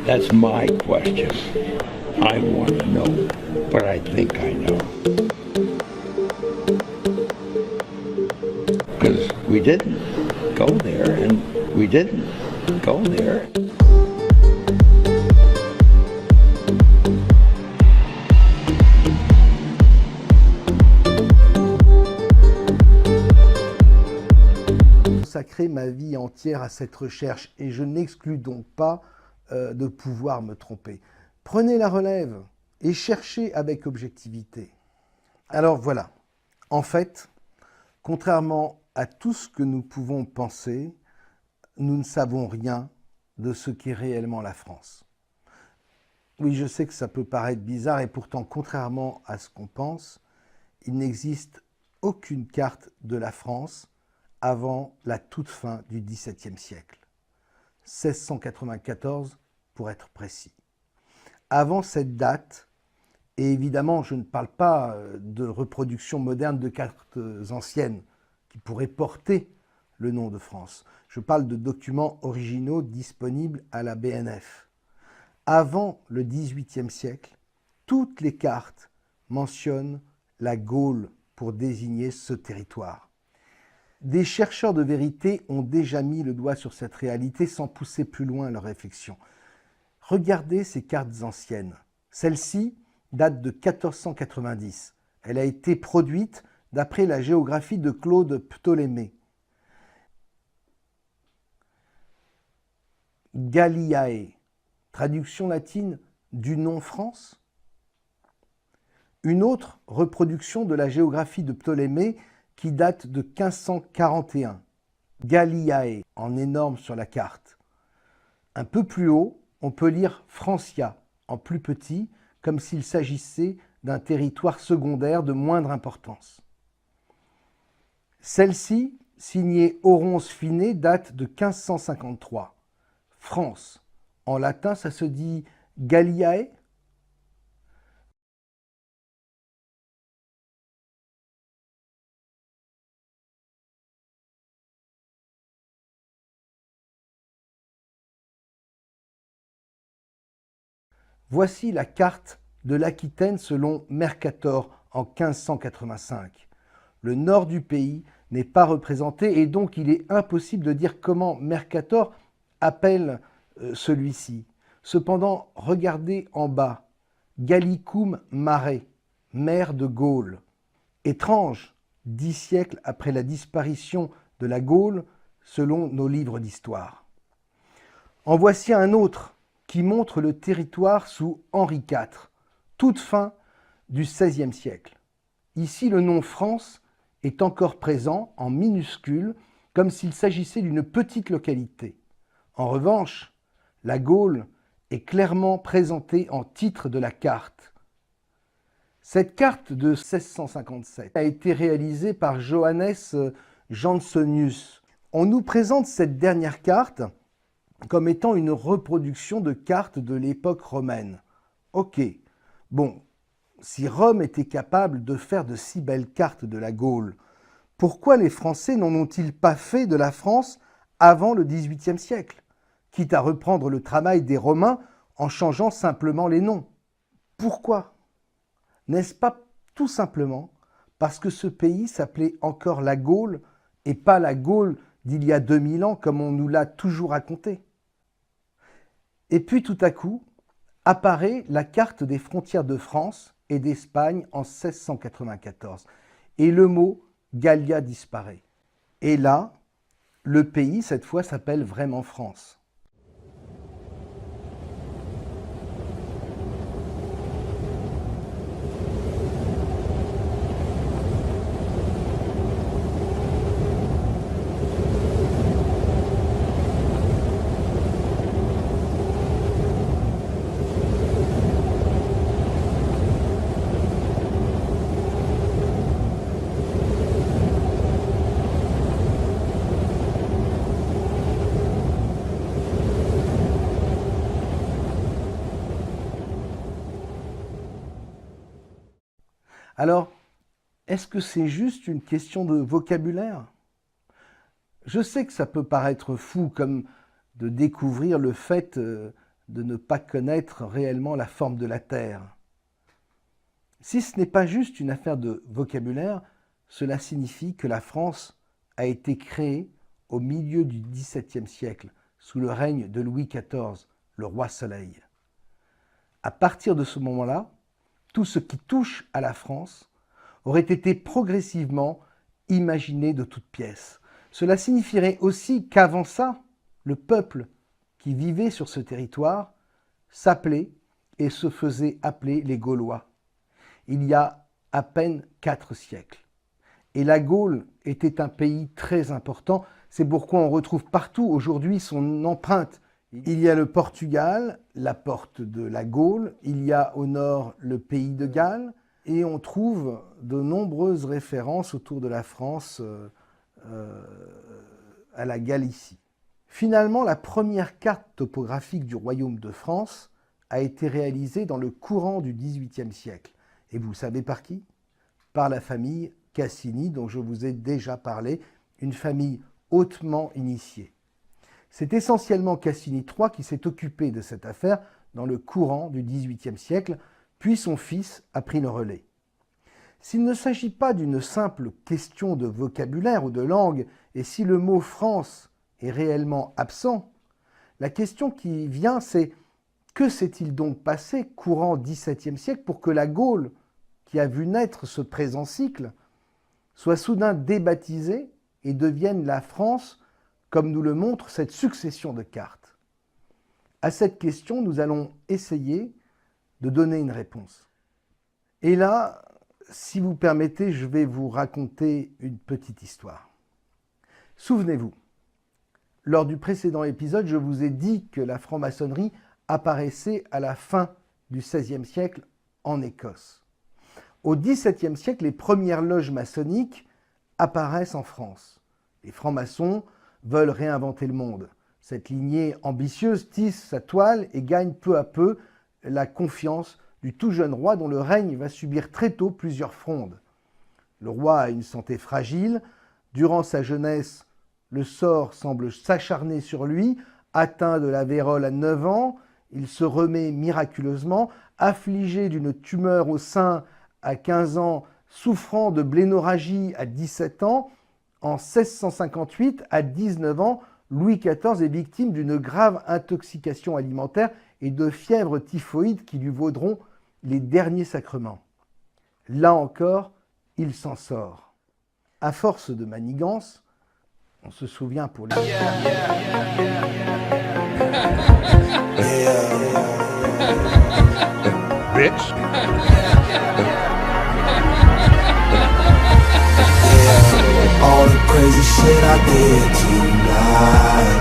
That's my question. I want to know, but I think I know. Because we didn't go there, and we didn't go there. Consacrer ma vie entière à cette recherche et je n'exclus donc pas de pouvoir me tromper. Prenez la relève et cherchez avec objectivité. Alors voilà, en fait, contrairement à tout ce que nous pouvons penser, nous ne savons rien de ce qu'est réellement la France. Oui, je sais que ça peut paraître bizarre et pourtant, contrairement à ce qu'on pense, il n'existe aucune carte de la France avant la toute fin du XVIIe siècle. 1694 pour être précis. Avant cette date, et évidemment je ne parle pas de reproduction moderne de cartes anciennes qui pourraient porter le nom de France, je parle de documents originaux disponibles à la BNF. Avant le XVIIIe siècle, toutes les cartes mentionnent la Gaule pour désigner ce territoire. Des chercheurs de vérité ont déjà mis le doigt sur cette réalité sans pousser plus loin leur réflexion. Regardez ces cartes anciennes. Celle-ci date de 1490. Elle a été produite d'après la géographie de Claude Ptolémée. Galliae, traduction latine du nom France. Une autre reproduction de la géographie de Ptolémée qui date de 1541. Galliae, en énorme sur la carte. Un peu plus haut, on peut lire Francia, en plus petit, comme s'il s'agissait d'un territoire secondaire de moindre importance. Celle-ci, signée Oronce Finet, date de 1553. France. En latin, ça se dit Galliae. Voici la carte de l'Aquitaine selon Mercator en 1585. Le nord du pays n'est pas représenté et donc il est impossible de dire comment Mercator appelle celui-ci. Cependant, regardez en bas, Gallicum Mare, mer de Gaule. Étrange, 10 siècles après la disparition de la Gaule selon nos livres d'histoire. En voici un autre qui montre le territoire sous Henri IV, toute fin du XVIe siècle. Ici, le nom France est encore présent en minuscule, comme s'il s'agissait d'une petite localité. En revanche, la Gaule est clairement présentée en titre de la carte. Cette carte de 1657 a été réalisée par Johannes Jansenius. On nous présente cette dernière carte comme étant une reproduction de cartes de l'époque romaine. Ok, bon, si Rome était capable de faire de si belles cartes de la Gaule, pourquoi les Français n'en ont-ils pas fait de la France avant le XVIIIe siècle, quitte à reprendre le travail des Romains en changeant simplement les noms? Pourquoi? N'est-ce pas tout simplement parce que ce pays s'appelait encore la Gaule et pas la Gaule d'il y a 2000 ans comme on nous l'a toujours raconté? Et puis tout à coup, apparaît la carte des frontières de France et d'Espagne en 1694. Et le mot Gallia disparaît. Et là, le pays, cette fois, s'appelle vraiment France. Alors, est-ce que c'est juste une question de vocabulaire? Je sais que ça peut paraître fou, comme de découvrir le fait de ne pas connaître réellement la forme de la Terre. Si ce n'est pas juste une affaire de vocabulaire, cela signifie que la France a été créée au milieu du XVIIe siècle, sous le règne de Louis XIV, le roi Soleil. À partir de ce moment-là, tout ce qui touche à la France aurait été progressivement imaginé de toutes pièces. Cela signifierait aussi qu'avant ça, le peuple qui vivait sur ce territoire s'appelait et se faisait appeler les Gaulois. Il y a à peine 4 siècles. Et la Gaule était un pays très important. C'est pourquoi on retrouve partout aujourd'hui son empreinte. Il y a le Portugal, la porte de la Gaule. Il y a au nord le pays de Galles. Et on trouve de nombreuses références autour de la France à la Galicie. Finalement, la première carte topographique du royaume de France a été réalisée dans le courant du XVIIIe siècle. Et vous savez par qui? Par la famille Cassini, dont je vous ai déjà parlé, une famille hautement initiée. C'est essentiellement Cassini III qui s'est occupé de cette affaire dans le courant du XVIIIe siècle, puis son fils a pris le relais. S'il ne s'agit pas d'une simple question de vocabulaire ou de langue, et si le mot « France » est réellement absent, la question qui vient, c'est que s'est-il donc passé courant XVIIe siècle pour que la Gaule, qui a vu naître ce présent cycle, soit soudain débaptisée et devienne la France, comme nous le montre cette succession de cartes? À cette question, nous allons essayer de donner une réponse. Et là, si vous permettez, je vais vous raconter une petite histoire. Souvenez-vous, lors du précédent épisode, je vous ai dit que la franc-maçonnerie apparaissait à la fin du XVIe siècle en Écosse. Au XVIIe siècle, les premières loges maçonniques apparaissent en France. Les francs-maçons veulent réinventer le monde. Cette lignée ambitieuse tisse sa toile et gagne peu à peu la confiance du tout jeune roi dont le règne va subir très tôt plusieurs frondes. Le roi a une santé fragile. Durant sa jeunesse, le sort semble s'acharner sur lui. Atteint de la vérole à 9 ans, il se remet miraculeusement. Affligé d'une tumeur au sein à 15 ans, souffrant de blénorragie à 17 ans, en 1658, à 19 ans, Louis XIV est victime d'une grave intoxication alimentaire et de fièvre typhoïde qui lui vaudront les derniers sacrements. Là encore, il s'en sort. À force de manigance, on se souvient pour les... Bitch. All the crazy shit I did tonight,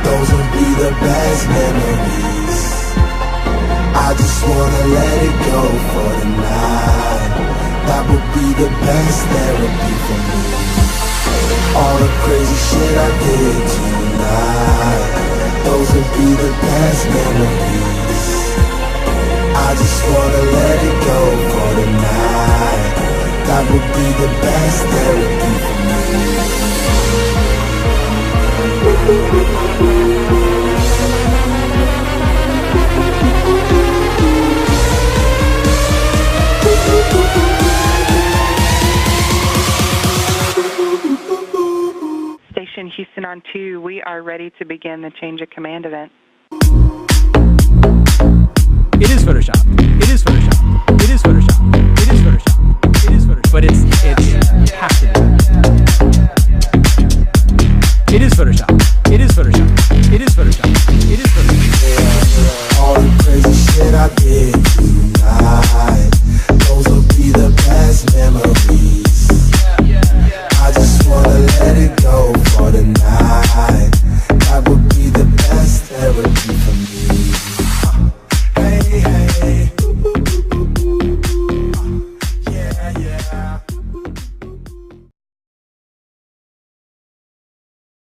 those will be the best memories. I just wanna let it go for the night. That would be the best therapy for me. All the crazy shit I did tonight, those will be the best memories. I just wanna let it go for the night. That would be the best therapy for me. Station Houston on 2, we are ready to begin the change of command event. It is Photoshop. It is Photoshop. It is Photoshop. It is Photoshop. It is Photoshop. But it's